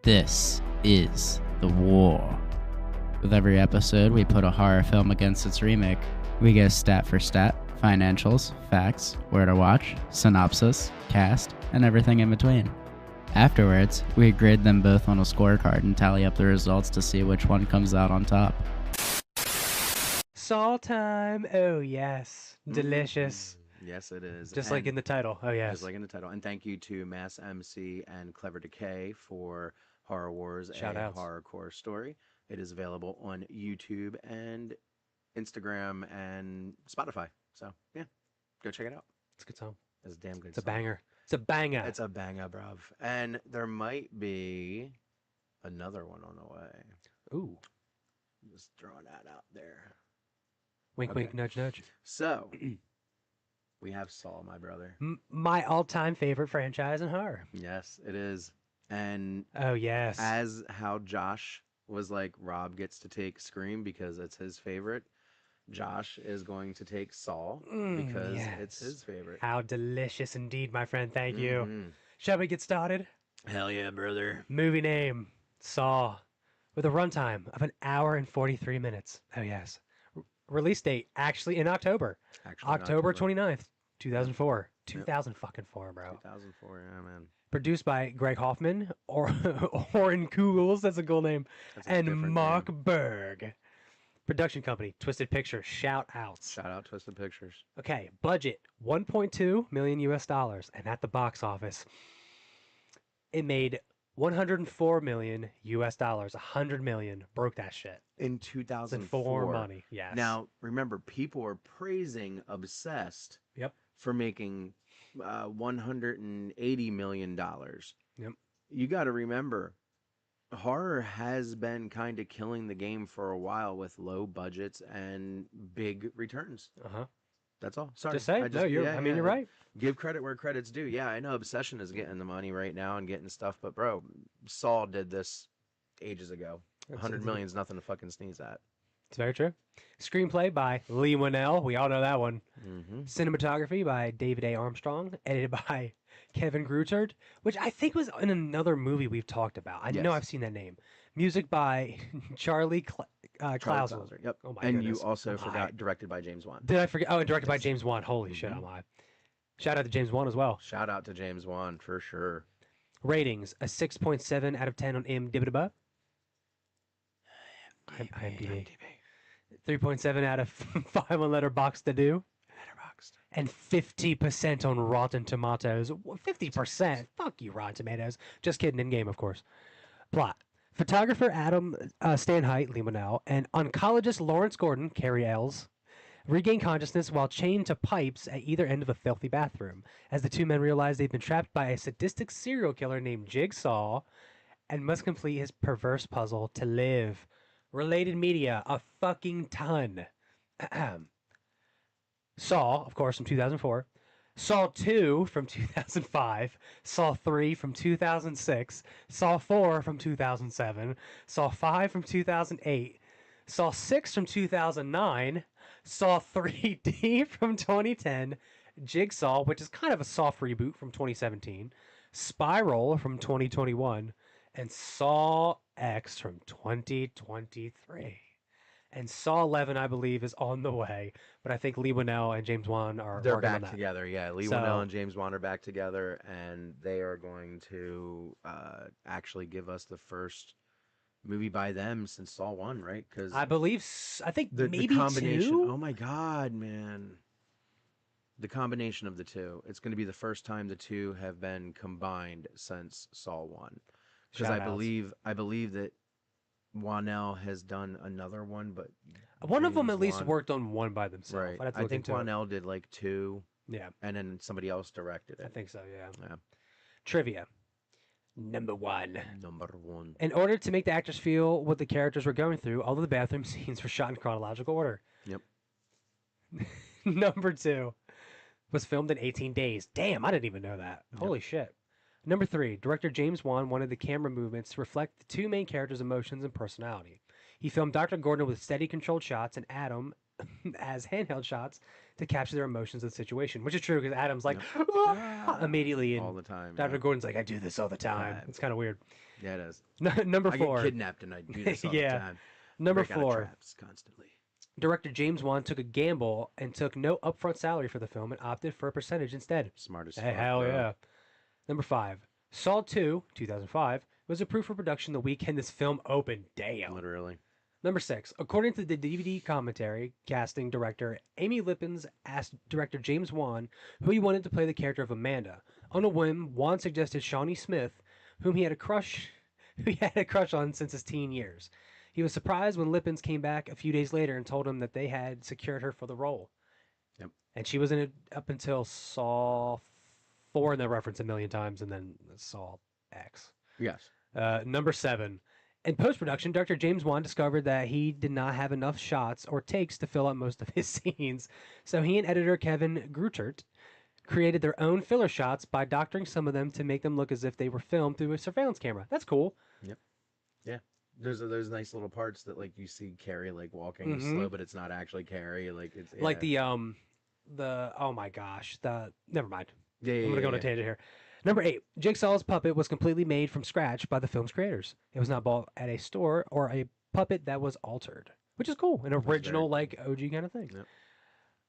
This is the war. With every episode, we put a horror film against its remake. We go stat for stat, financials, facts, where to watch, synopsis, cast, and everything in between. Afterwards, we grade them both on a scorecard and tally up the results to see which one comes out on top. Saw time. Oh, yes. Delicious. Yes, it is. Just like in the title. Oh, yes. Just like in the title. And thank you to Mass MC and Clever Decay for Horror Wars, a horrorcore story. It is available on YouTube and Instagram and Spotify. So, yeah, go check it out. It's a good song. It's a damn good It's song. a banger. It's a banger. It's a banger, bruv. And there might be another one on the way. Ooh. Just throwing that out there. Wink, Okay. wink, nudge, nudge. So, we have Saw, my brother. My all-time favorite franchise in horror. Yes, it is. And Oh, yes. as how Josh was like, Rob gets to take Scream because it's his favorite, Josh is going to take Saw because it's his favorite. How delicious indeed, my friend. Thank you. Mhm. Shall we get started? Hell yeah, brother. Movie name, Saw, with a runtime of 1 hour and 43 minutes. Oh, yes. Release date, actually in October. October 29th, 2004. 2004, bro. 2004, yeah, man. Produced by Greg Hoffman, or Oren Kugels, that's a cool name, That's a and different Mark name. Berg. Production company, Twisted Pictures. Shout outs. Shout out Twisted Pictures. Okay, budget $1.2 million US, and at the box office, it made $104 million US. 100 million broke that shit. In It's 2004. money. Yes. Now, remember, people are praising Obsessed Yep. for making $180 million. Yep. You got to remember, horror has been kind of killing the game for a while with low budgets and big returns. Uh-huh. That's all. Sorry. Just say. You're right. Give credit where credit's due. Yeah, I know Obsession is getting the money right now and getting stuff, but bro, Saw did this ages ago. 100 million is nothing to fucking sneeze at. It's very true. Screenplay by Lee Winnell. We all know that one. Mm-hmm. Cinematography by David A. Armstrong. Edited by Kevin Grutert, which I think was in another movie we've talked about. I know Yes. I've seen that name. Music by Charlie Klausel. Yep. Oh my and goodness. you also I'm forgot high. directed by James Wan. Did I forget? Oh, and directed by Yes. James Wan. Holy shit, Mhm. I'm high. Shout out to James Wan as well. Shout out to James Wan for sure. Ratings, a 6.7 out of 10 on IMDb. IMDb. 3.7 out of 5 on Letterboxd to do. Letterboxd. And 50% on Rotten Tomatoes. 50%? Fuck you, Rotten Tomatoes. Just kidding, in game, of course. Plot. Photographer Adam Stanheidt, Lee Winnell, and oncologist Lawrence Gordon, Carrie Ells, regain consciousness while chained to pipes at either end of a filthy bathroom, as the two men realize they've been trapped by a sadistic serial killer named Jigsaw and must complete his perverse puzzle to live. Related media, a fucking ton. Saw, of course, from 2004. Saw 2 from 2005. Saw 3 from 2006. Saw 4 from 2007. Saw 5 from 2008. Saw 6 from 2009. Saw 3D from 2010. Jigsaw, which is kind of a soft reboot from 2017. Spiral from 2021. And Saw X from 2023. And Saw 11, I believe, is on the way. But I think Lee Winnell and James Wan are They're working on back that. together, yeah. Lee Winnell and James Wan are back together, and they are going to actually give us the first movie by them since Saw 1, right? Because I believe, I think the maybe combination. 2? Oh my God, man! The combination of the two. It's going to be the first time the two have been combined since Saw 1. Because I believe that Wanell has done another one, but One of them James at least Wan- worked on one by themselves. Right. I'd have to I look think into it. Wanell did like 2, Yeah, and then somebody else directed it. I think so, yeah. Yeah. Trivia. Number 1. Number 1. In order to make the actors feel what the characters were going through, all of the bathroom scenes were shot in chronological order. Yep. Number 2 was filmed in 18 days. Damn, I didn't even know that. Yep. Holy shit. Number 3, director James Wan wanted the camera movements to reflect the two main characters' emotions and personality. He filmed Dr. Gordon with steady controlled shots and Adam as handheld shots to capture their emotions of the situation, which is true because Adam's like, "Ah," immediately, all and the time. Dr. yeah. Gordon's like, I do this all the time. Yeah. It's kind of weird. Yeah, it is. Number I 4. get kidnapped and I do this all Yeah. the time. Number Break out of 4. traps constantly. Director James Wan took a gamble and took no upfront salary for the film and opted for a percentage instead. Smart as Hey, fuck, hell bro. yeah. Number 5. Saw 2, 2005, was approved for production the weekend this film opened. Damn. Literally. Number 6. According to the DVD commentary, casting director Amy Lippens asked director James Wan who he wanted to play the character of Amanda. On a whim, Wan suggested Shawnee Smith, whom he had a crush on since his teen years. He was surprised when Lippens came back a few days later and told him that they had secured her for the role. Yep. And she was in it up until Saw 4, and they referenced a million times, and then Saw X. Yes. Number 7. In post-production, Dr. James Wan discovered that he did not have enough shots or takes to fill out most of his scenes, so he and editor Kevin Grutert created their own filler shots by doctoring some of them to make them look as if they were filmed through a surveillance camera. That's cool. Yep. Yeah. There's nice little parts that like you see Carrie like walking slow, but it's not actually Carrie. Like it's like the oh my gosh, never mind. Yeah, I'm gonna go on a tangent here. Number 8, Jigsaw's puppet was completely made from scratch by the film's creators. It was not bought at a store or a puppet that was altered, which is cool, an original cool. like OG kind of thing. Yep.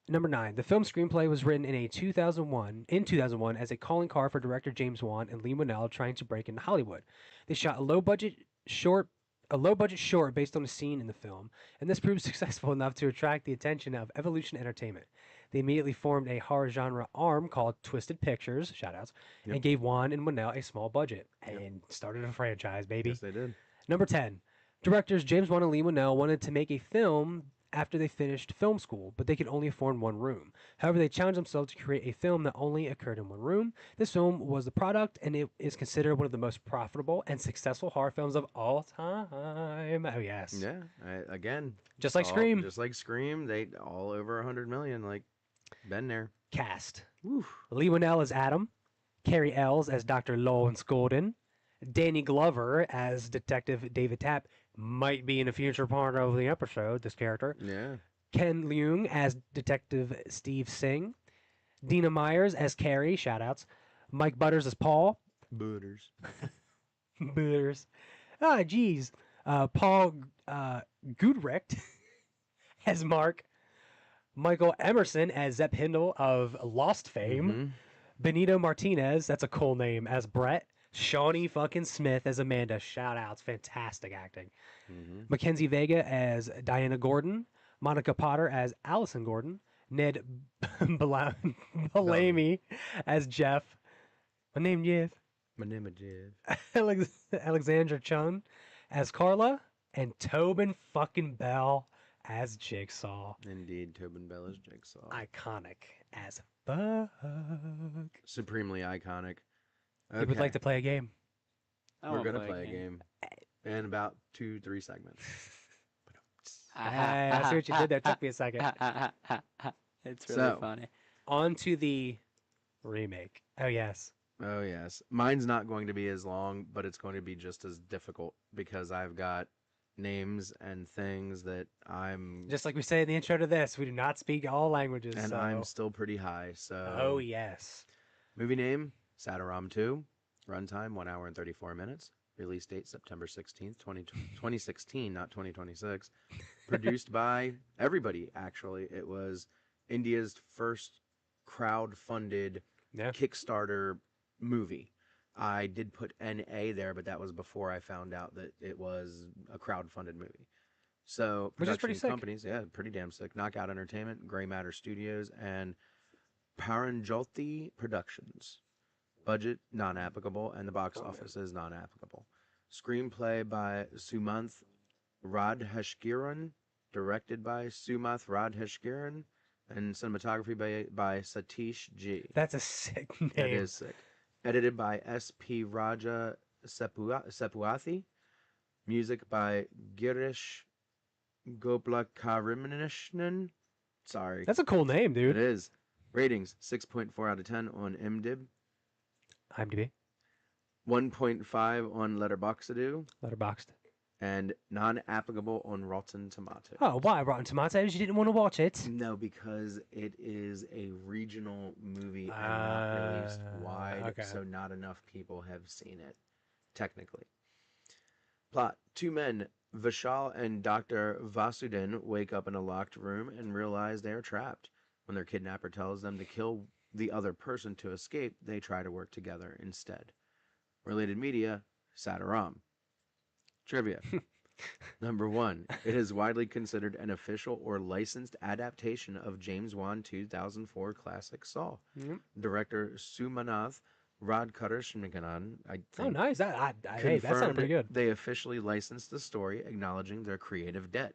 Number 9, the film screenplay was written in 2001 as a calling card for director James Wan and Lee Winnell trying to break into Hollywood. They shot a low budget short based on a scene in the film, and this proved successful enough to attract the attention of Evolution Entertainment. They immediately formed a horror genre arm called Twisted Pictures, shoutouts, and gave Wan and Winnell a small budget and started a franchise, baby. Yes, they did. Number 10, directors James Wan and Lee Winnell wanted to make a film after they finished film school, but they could only afford one room. However, they challenged themselves to create a film that only occurred in one room. This film was the product, and it is considered one of the most profitable and successful horror films of all time. Oh, yes. Yeah. Again, Just like Scream. Just like Scream, they all over 100 million. Like, been there. Cast. Woo. Lee Winnell as Adam. Carrie Ells as Dr. Lawrence Gordon. Danny Glover as Detective David Tapp. Might be in a future part of the episode, this character. Yeah. Ken Leung as Detective Steve Singh. Dina Myers as Carrie, shoutouts. Mike Butters as Paul. Butters. Butters. Ah, geez. Paul Goodrecht as Mark. Michael Emerson as Zepp Hindle of Lost fame. Mm-hmm. Benito Martinez, that's a cool name, as Brett. Shawnee fucking Smith as Amanda. Shoutouts. Fantastic acting. Mm-hmm. Mackenzie Vega as Diana Gordon. Monica Potter as Allison Gordon. Ned Bellamy as Jeff. My name Jeff. My name is Jeff. Alexandra Chun as Carla. And Tobin fucking Bell as Jigsaw. Indeed, Tobin Bell is Jigsaw. Iconic as fuck. Supremely iconic. You would like to play a game? We're going to play a game in about 2-3 segments. I see what you did there. It took me a second. It's really funny. On to the remake. Oh, yes. Oh, yes. Mine's not going to be as long, but it's going to be just as difficult because I've got names and things that I'm... Just like we say in the intro to this, we do not speak all languages. And so... I'm still pretty high, so... Oh, yes. Movie name, Sadhuram 2. Runtime, 1 hour and 34 minutes. Release date, September 16th, 2016, not 2026. Produced by everybody, actually. It was India's first crowd-funded Kickstarter movie. I did put NA there, but that was before I found out that it was a crowd-funded movie. So, which is pretty sick. Companies, yeah, pretty damn sick. Knockout Entertainment, Gray Matter Studios, and Paranjoti Productions. Budget, non-applicable, and the box office is non-applicable. Screenplay by Sumanth Radheshkiran, directed by Sumanth Radheshkiran, and cinematography by Satish G. That's a sick name. That is sick. Edited by S.P. Raja Sepuathi. Music by Girish Goplakarimanishnan. Sorry. That's a cool name, dude. It is. Ratings, 6.4 out of 10 on IMDb. IMDb. 1.5 on Letterboxd. And non-applicable on Rotten Tomatoes. Oh, why Rotten Tomatoes? You didn't want to watch it? No, because it is a regional movie and not released wide, okay. so not enough people have seen it, technically. Plot. Two men, Vishal and Dr. Vasudin, wake up in a locked room and realize they are trapped. When their kidnapper tells them to kill the other person to escape, they try to work together instead. Related media, Sadhuram. Trivia. Number 1. It is widely considered an official or licensed adaptation of James Wan 2004 classic Saw. Director Sumanath Radhakrishnan, I think. Oh, nice. Hey, that sounded pretty good. They officially licensed the story, acknowledging their creative debt.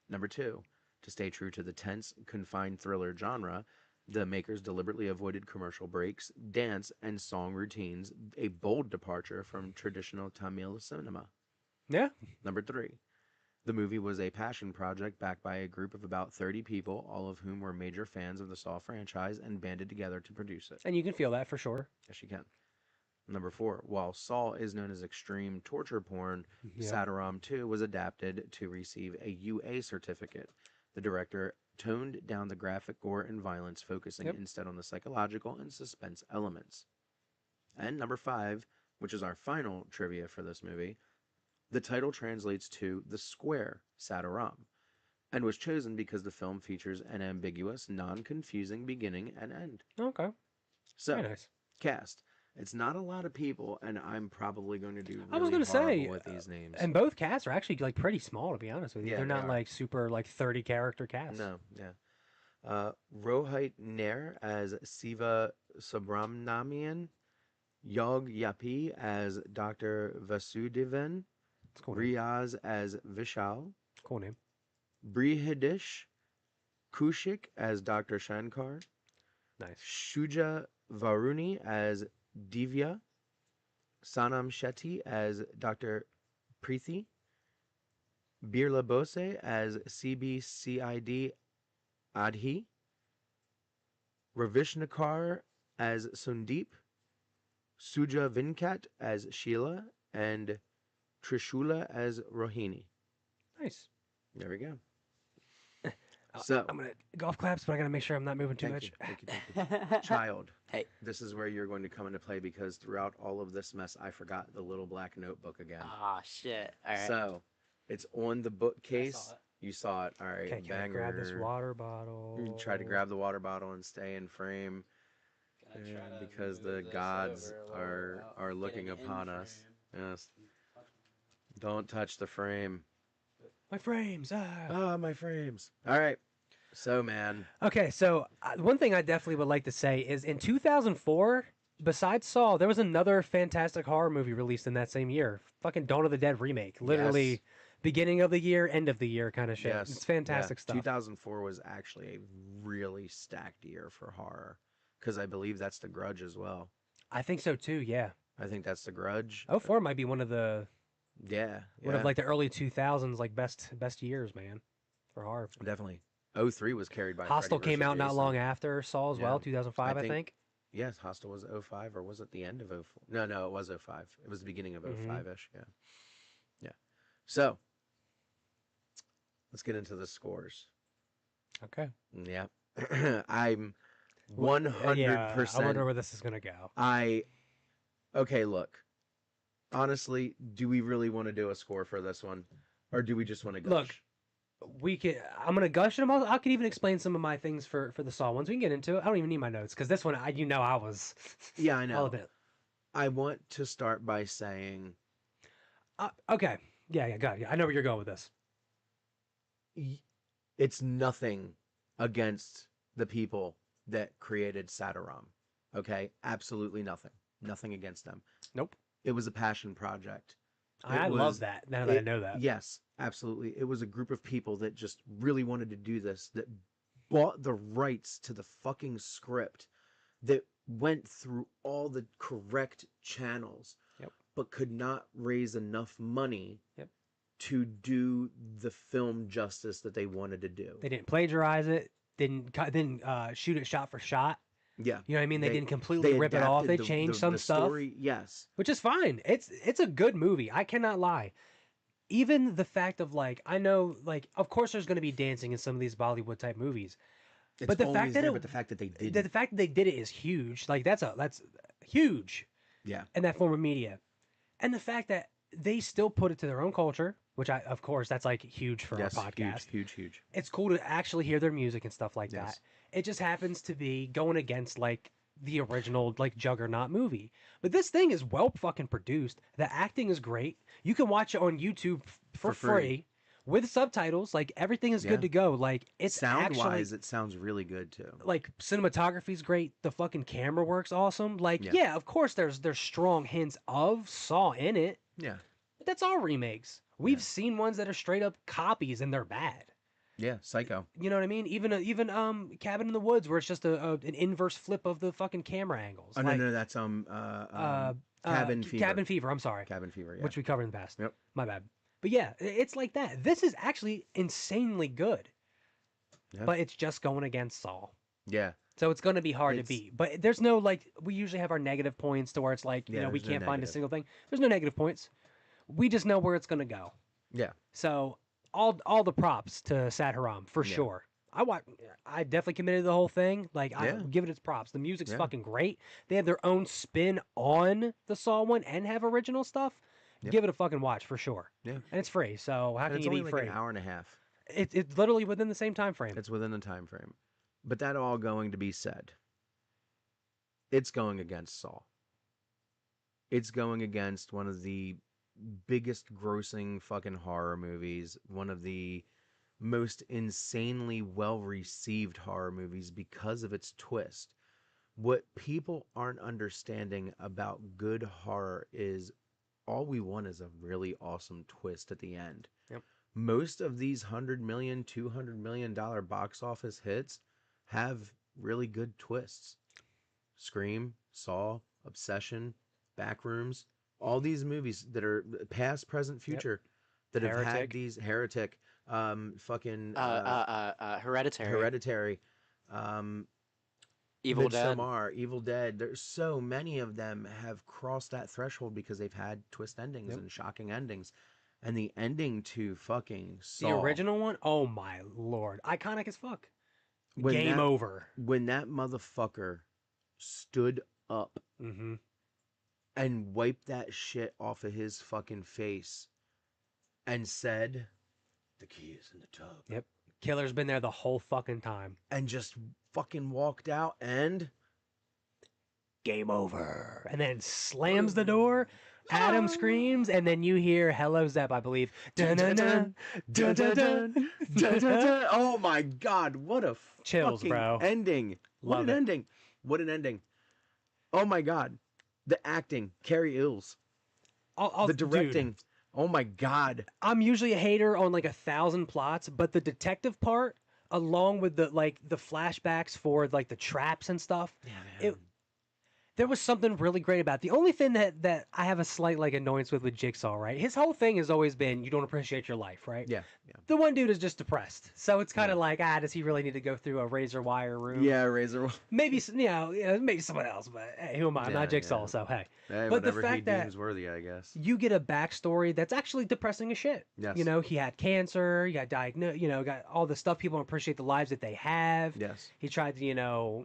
Number 2. To stay true to the tense, confined thriller genre, the makers deliberately avoided commercial breaks, dance, and song routines, a bold departure from traditional Tamil cinema. Yeah. Number 3. The movie was a passion project backed by a group of about 30 people, all of whom were major fans of the Saw franchise and banded together to produce it. And you can feel that for sure. Yes, you can. Number 4. While Saw is known as extreme torture porn, Sadhuram 2 was adapted to receive a UA certificate. The director toned down the graphic gore and violence, focusing instead on the psychological and suspense elements. And number 5, which is our final trivia for this movie, the title translates to The Square Sadhuram, and was chosen because the film features an ambiguous, non-confusing beginning and end. Okay. So, very nice. Cast. It's not a lot of people, and I'm probably going to do really I was going to say, with these names. And both casts are actually like pretty small, to be honest with you. Yeah, They're not they are. like super like 30 character casts. No, yeah. Rohit Nair as Siva Subramanian, Yog Yapi as Dr. Vasudevan, Cool name. Riaz as Vishal, Cool name. Brihadesh Kushik as Dr. Shankar, Nice. Shuja Varuni as Divya, Sanam Shetty as Dr. Preeti, Birla Bose as CBCID Adhi, Ravishnikar as Sundeep, Suja Vinkat as Sheila, and Trishula as Rohini. Nice. There we go. So I'm gonna golf claps, but I gotta make sure I'm not moving too much. Thank you. Child. Hey. This is where you're going to come into play because throughout all of this mess, I forgot the little black notebook again. Ah, shit. All right. So it's on the bookcase. You saw it. All right. Okay, can I grab this water bottle? Try to grab the water bottle and stay in frame because the gods are looking upon us. Yes. Don't touch the frame. My frames. My frames. All right. So, man. Okay, so one thing I definitely would like to say is in 2004, besides Saw, there was another fantastic horror movie released in that same year. Fucking Dawn of the Dead remake. Literally beginning of the year, end of the year kind of shit. Yes. It's fantastic stuff. 2004 was actually a really stacked year for horror because I believe that's The Grudge as well. I think so too, yeah. I think that's The Grudge. 04 might be one of the one of like the early 2000s like best years, man, for horror. Definitely. 03 was carried by Hostel Freddy came out vs. not Jason. long after Saw as well, 2005, I think. Yes, Hostel was 05, or was it the end of 04? No, it was 05. It was the beginning of 05-ish, yeah. So, let's get into the scores. Okay. Yeah. I'm 100%. I wonder where this is going to go. Okay, look. Honestly, do we really want to do a score for this one? Or do we just want to gush? Look, I'm gonna gush them. I could even explain some of my things for the Saw ones. We can get into it. I don't even need my notes because this one, I was. Yeah, I know. All of it. I want to start by saying. Okay. Yeah. Got it. I know where you're going with this. It's nothing against the people that created Sadhuram. Okay, absolutely nothing. Nothing against them. Nope. It was a passion project. I love that. Now that I know that. Yes, absolutely. It was a group of people that just really wanted to do this, that bought the rights to the fucking script, that went through all the correct channels, but could not raise enough money to do the film justice that they wanted to do. They didn't plagiarize it. Didn't shoot it shot for shot. Yeah. You know what I mean? They didn't completely rip it off. They changed some stuff. Story, yes. Which is fine. It's a good movie. I cannot lie. Even the fact of I know of course there's going to be dancing in some of these Bollywood type movies. But the fact that they did the fact that they did it is huge. That's huge. Yeah. In that form of media. And the fact that they still put it to their own culture, which of course, that's like huge for our podcast. Huge. It's cool to actually hear their music and stuff like Yes. that. It just happens to be going against like the original like Juggernaut movie. But this thing is well fucking produced. The acting is great. You can watch it on YouTube for free with subtitles. Like everything is good to go. Like it's sound-wise, it sounds really good too. Like cinematography's great. The fucking camera works awesome. Like yeah, of course there's strong hints of Saw in it. Yeah. But that's all remakes. We've seen ones that are straight up copies and they're bad. Yeah, Psycho. You know what I mean? Even Cabin in the Woods, where it's just an inverse flip of the fucking camera angles. Oh like, no, that's Cabin Fever. Cabin Fever. I'm sorry. Cabin Fever. Yeah. Which we covered in the past. Yep. My bad. But yeah, it's like that. This is actually insanely good. Yeah. But it's just going against Saw. Yeah. So it's going to be hard to beat. But there's no like we usually have our negative points to where it's like you know we can't find a single thing. There's no negative points. We just know where it's going to go. Yeah. So all the props to Sadhuram for sure. I definitely committed to the whole thing. Like I give it its props. The music's fucking great. They have their own spin on the Saw one and have original stuff. Yep. Give it a fucking watch for sure. Yeah. And it's free. So how can you beat free? It's only like an hour and a half. It's literally within the same time frame. It's within the time frame. But that all going to be said, it's going against Saw. It's going against one of the biggest grossing fucking horror movies, one of the most insanely well received horror movies because of its twist. What people aren't understanding about good horror is all we want is a really awesome twist at the end. Yep. Most of these $100 million, $200 million box office hits have really good twists. Scream, Saw, Obsession, Backrooms, all these movies that are past, present, future that have had these Heretic, Hereditary, Evil Dead. Evil Dead. There's so many of them have crossed that threshold because they've had twist endings and shocking endings. And the ending to fucking Saw, the original one, oh my lord, iconic as fuck. Game over. When that motherfucker stood up and wiped that shit off of his fucking face and said, "The key is in the tub." Yep. Killer's been there the whole fucking time. And just fucking walked out and game over. And then slams the door. Adam screams, and then you hear "Hello Zep," I believe. Dun, dun, dun, dun, dun, dun, dun, dun. Oh my god, what a chills, fucking bro. Ending. What an ending. What an ending. Oh my god. The acting, Carrie Ills. The directing. Dude, oh my god. I'm usually a hater on like 1,000 plots, but the detective part, along with the flashbacks for like the traps and stuff, there was something really great about it. The only thing that I have a slight like annoyance with Jigsaw, right? His whole thing has always been you don't appreciate your life, right? Yeah. The one dude is just depressed, so it's kind of like does he really need to go through a razor wire room? Yeah, razor wire. Maybe maybe someone else, but hey, who am I? I'm not Jigsaw, so hey. But the fact that deems worthy, I guess you get a backstory that's actually depressing as shit. Yes. You know, he had cancer, he got diagnosed. You know, got all the stuff people don't appreciate the lives that they have. Yes. He tried to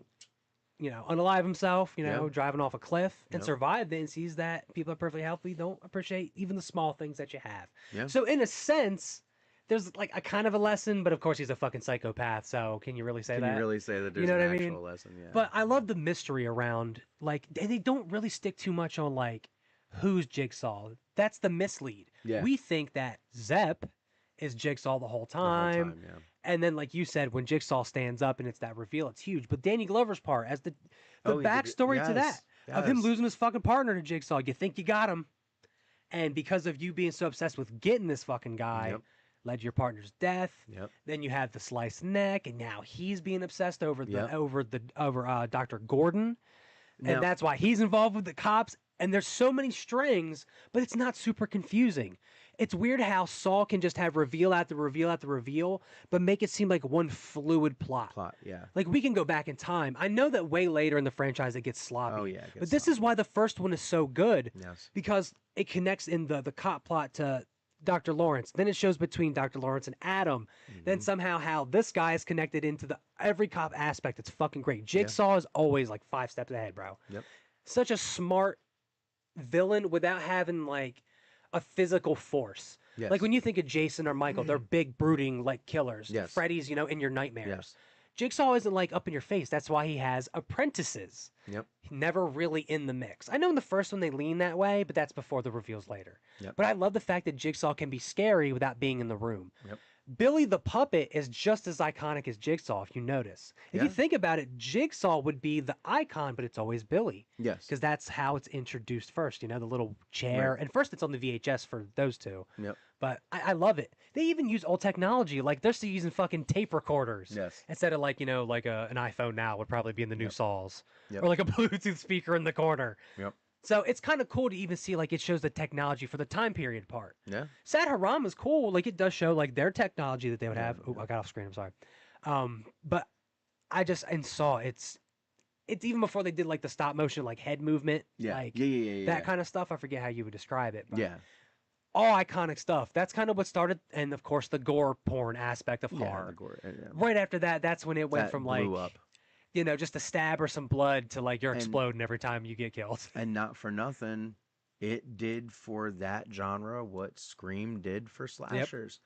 unalive himself, driving off a cliff and survived it and sees that people are perfectly healthy, don't appreciate even the small things that you have. Yeah. So in a sense, there's like a kind of a lesson, but of course he's a fucking psychopath, so can you really say that? Can you really say that there's an actual lesson? Yeah. But I love the mystery around, like, they don't really stick too much on, like, who's Jigsaw. That's the mislead. Yeah. We think that Zep is Jigsaw the whole time. And then, like you said, when Jigsaw stands up and it's that reveal, it's huge. But Danny Glover's part, as the backstory to that, of him losing his fucking partner to Jigsaw, you think you got him. And because of you being so obsessed with getting this fucking guy, led to your partner's death. Then you have the sliced neck, and now he's being obsessed over Dr. Gordon. And that's why he's involved with the cops. And there's so many strings, but it's not super confusing. It's weird how Saw can just have reveal after reveal after reveal, but make it seem like one fluid plot. Like, we can go back in time. I know that way later in the franchise it gets sloppy. Oh, yeah. But this is why the first one is so good. Because it connects in the cop plot to Dr. Lawrence. Then it shows between Dr. Lawrence and Adam. Then somehow how this guy is connected into every cop aspect. It's fucking great. Jigsaw is always like 5 steps ahead, bro. Such a smart villain without having like a physical force. Yes. Like when you think of Jason or Michael, they're big, brooding like killers. Yes. Freddy's, you know, in your nightmares. Yes. Jigsaw isn't like up in your face. That's why he has apprentices. Yep. Never really in the mix. I know in the first one they lean that way, but that's before the reveals later. Yep. But I love the fact that Jigsaw can be scary without being in the room. Yep. Billy the Puppet is just as iconic as Jigsaw, if you notice. If you think about it, Jigsaw would be the icon, but it's always Billy. Yes. Because that's how it's introduced first, you know, the little chair. Right. And first it's on the VHS for those two. Yep. But I love it. They even use old technology. Like they're still using fucking tape recorders. Yes. Instead of like, you know, like an iPhone now would probably be in the new Saws. Yep. Or like a Bluetooth speaker in the corner. Yep. So it's kind of cool to even see like it shows the technology for the time period part. Yeah. Sadhuram is cool. Like it does show like their technology that they would have. Oh, I got off screen. I'm sorry. But I just and Saw it's even before they did like the stop motion like head movement. Yeah. Like Yeah. that kind of stuff. I forget how you would describe it. But Yeah. all iconic stuff. That's kind of what started, and of course the gore porn aspect of Yeah. horror. The gore. Yeah. Right after that, that's when it went That from like blew up. you know just a stab or some blood to like you're And- exploding every time you get killed. And not for nothing, it did for that genre what Scream did for slashers.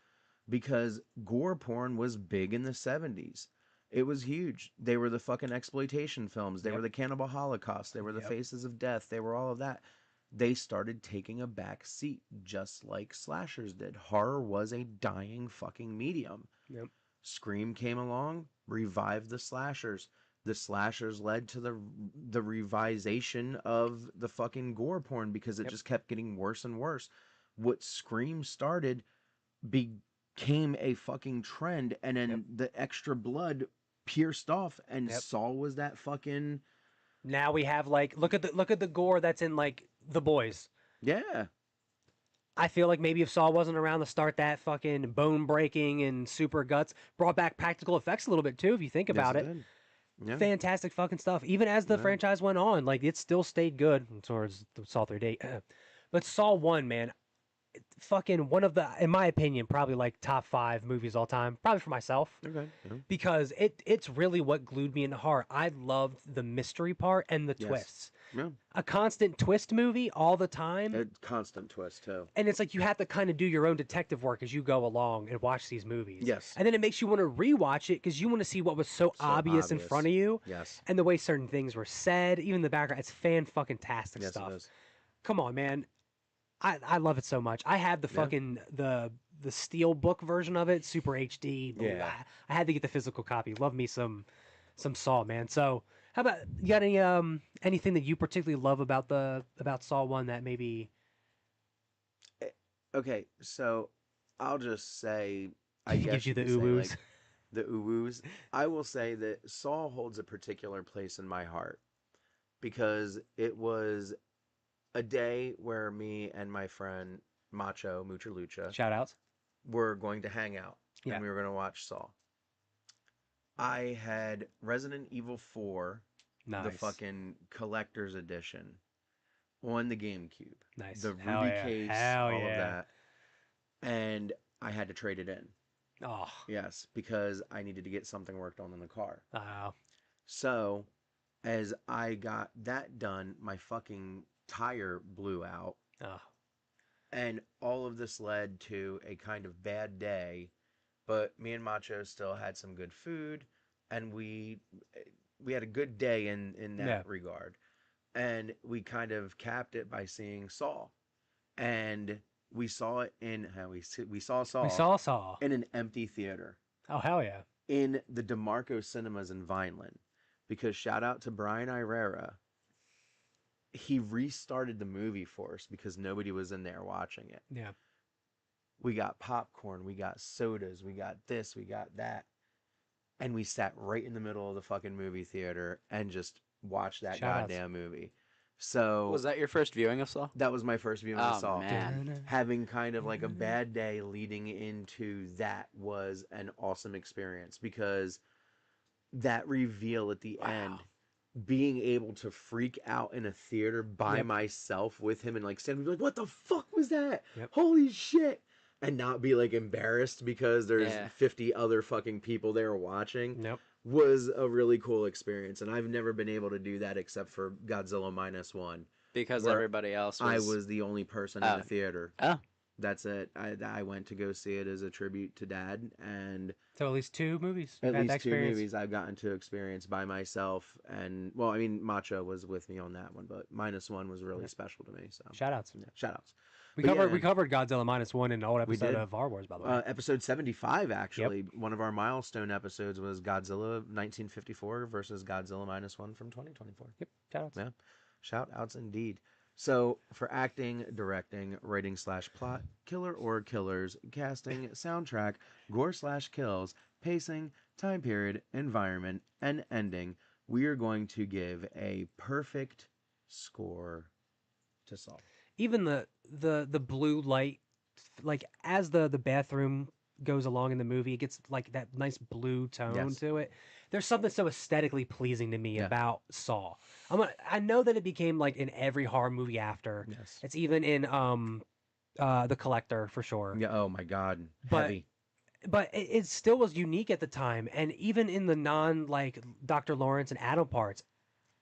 Because gore porn was big in the 70s. It was huge. They were the fucking exploitation films. They were the Cannibal Holocaust. They were the Faces of Death. They were all of that. They started taking a back seat just like slashers did. Horror was a dying fucking medium. Yep. Scream came along, revived the slashers. The slashers led to the revisation of the fucking gore porn because it just kept getting worse and worse. What Scream started became a fucking trend, and then the extra blood pierced off, and Saw was that fucking. Now we have like look at the gore that's in like The Boys. Yeah. I feel like maybe if Saw wasn't around to start that fucking bone breaking and super guts, brought back practical effects a little bit too, if you think about it. Yeah. Fantastic fucking stuff. Even as the franchise went on, like it still stayed good towards the Saw 3D. But Saw 1, man, fucking one of the, in my opinion, probably like top 5 movies all time. Probably for myself. Okay. Because it's really what glued me into horror. I loved the mystery part and the twists. Yeah. A constant twist movie all the time. A constant twist too. And it's like you have to kind of do your own detective work as you go along and watch these movies. Yes. And then it makes you want to rewatch it because you want to see what was so obvious in front of you. Yes. And the way certain things were said, even the background. It's fan-fucking-tastic stuff. It is. Come on, man. I love it so much. I have the fucking the steel book version of it, Super HD. Yeah. I had to get the physical copy. Love me some Saw, man. So how about you got any anything that you particularly love about Saw 1 that maybe? Okay, so I'll just say I guess gives you the could say, uwoos. like, the uwoos. I will say that Saw holds a particular place in my heart because it was a day where me and my friend Macho Mucha Lucha Shout outs. were going to hang out Yeah. and we were going to watch Saw. I had Resident Evil 4, Nice. the fucking collector's edition, on the GameCube. Nice. The Ruby Hell yeah. case, Hell all yeah. of that. And I had to trade it in. Oh. Yes, because I needed to get something worked on in the car. Wow. So, as I got that done, my fucking tire blew out. Oh. And all of this led to a kind of bad day. But me and Macho still had some good food. And we had a good day in that regard. And we kind of capped it by seeing Saw. And we saw it in we saw Saw. We saw Saw in an empty theater. Oh hell yeah! In the DeMarco Cinemas in Vineland, because shout out to Brian Irera. He restarted the movie for us because nobody was in there watching it. Yeah. We got popcorn, we got sodas, we got this, we got that, and we sat right in the middle of the fucking movie theater and just watched that goddamn movie. So was that your first viewing of Saw? That was my first viewing of Saw. Man. Having kind of like a bad day leading into that was an awesome experience because that reveal at the end, being able to freak out in a theater by myself with him and like stand and be like, what the fuck was that? Holy shit. And not be like embarrassed because there's 50 other fucking people there watching. Was a really cool experience. And I've never been able to do that except for Godzilla -1. Because where everybody else I was... was the only person in the theater. Oh. That's it. I went to go see it as a tribute to Dad, and so at least 2 movies. At least 2 movies I've gotten to experience by myself. And well, I mean, Macho was with me on that one, but -1 was really special to me. So shout outs. Yeah, shout outs. We covered Godzilla -1 in an old episode of Our Wars, by the way. Episode 75, actually. Yep. One of our milestone episodes was Godzilla 1954 versus Godzilla -1 from 2024. Yep, shout outs. Yeah, shout outs indeed. So, for acting, directing, rating/plot, killer or killers, casting, soundtrack, gore/kills, pacing, time period, environment, and ending, we are going to give a perfect score to Saw. Even the blue light, like as the bathroom goes along in the movie, it gets like that nice blue tone to it. There's something so aesthetically pleasing to me about Saw. I know that it became like in every horror movie after. Yes. It's even in The Collector for sure. Yeah. Oh my God. Heavy. But it still was unique at the time, and even in the non like Dr. Lawrence and Adam parts,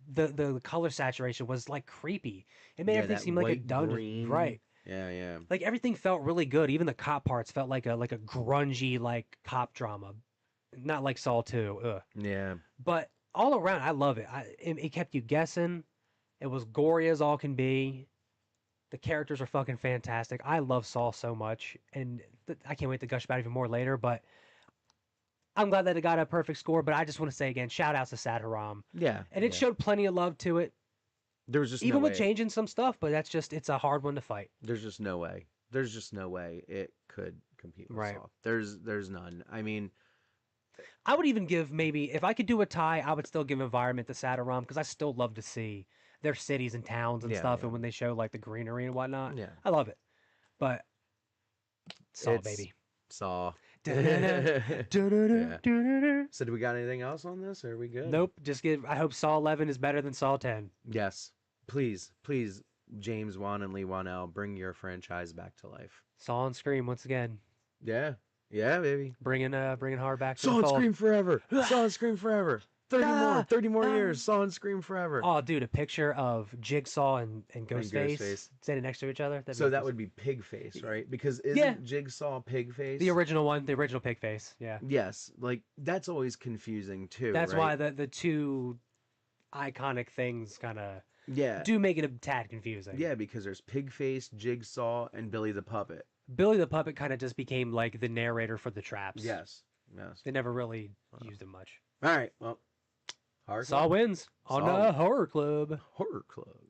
the color saturation was like creepy. It made everything seem like a dungeon. Right. Yeah, yeah. Like everything felt really good. Even the cop parts felt like a grungy like cop drama, not like Saw 2. Ugh. Yeah. But all around, I love it. It kept you guessing. It was gory as all can be. The characters are fucking fantastic. I love Saw so much, and I can't wait to gush about it even more later. But I'm glad that it got a perfect score. But I just want to say again, shout outs to Sadhuram. Yeah. And it showed plenty of love to it. There was just even no with way. Changing some stuff, but it's a hard one to fight. There's just no way. There's just no way it could compete with Saw. There's none. I mean, I would even give maybe if I could do a tie, I would still give Environment to Sadhuram because I still love to see their cities and towns and stuff, and when they show like the greenery and whatnot, I love it. But Saw, baby, Saw. So do we got anything else on this, or are we good? Nope. Just give. I hope Saw 11 is better than Saw 10. Yes, please, James Wan and Lee Wanell, bring your franchise back to life. Saw and Scream once again. Yeah, baby. Bringing horror back to Saw the and fold. Scream forever. Saw and Scream forever. 30 more years. Saw and Scream forever. Oh, dude, a picture of Jigsaw and Ghostface standing next to each other. So that would be Pigface, right? Because isn't Jigsaw Pigface? The original one, the original Pigface. Yeah. Yes, like that's always confusing too. That's right? why the two iconic things kind of Yeah. do make it a tad confusing. Yeah, because there's Pigface, Jigsaw, and Billy the Puppet. Billy the Puppet kind of just became like the narrator for the traps. Yes. Yes. They never really used him much. All right. Well, Horror Saw Club? wins on a Horror Club. Horror Club.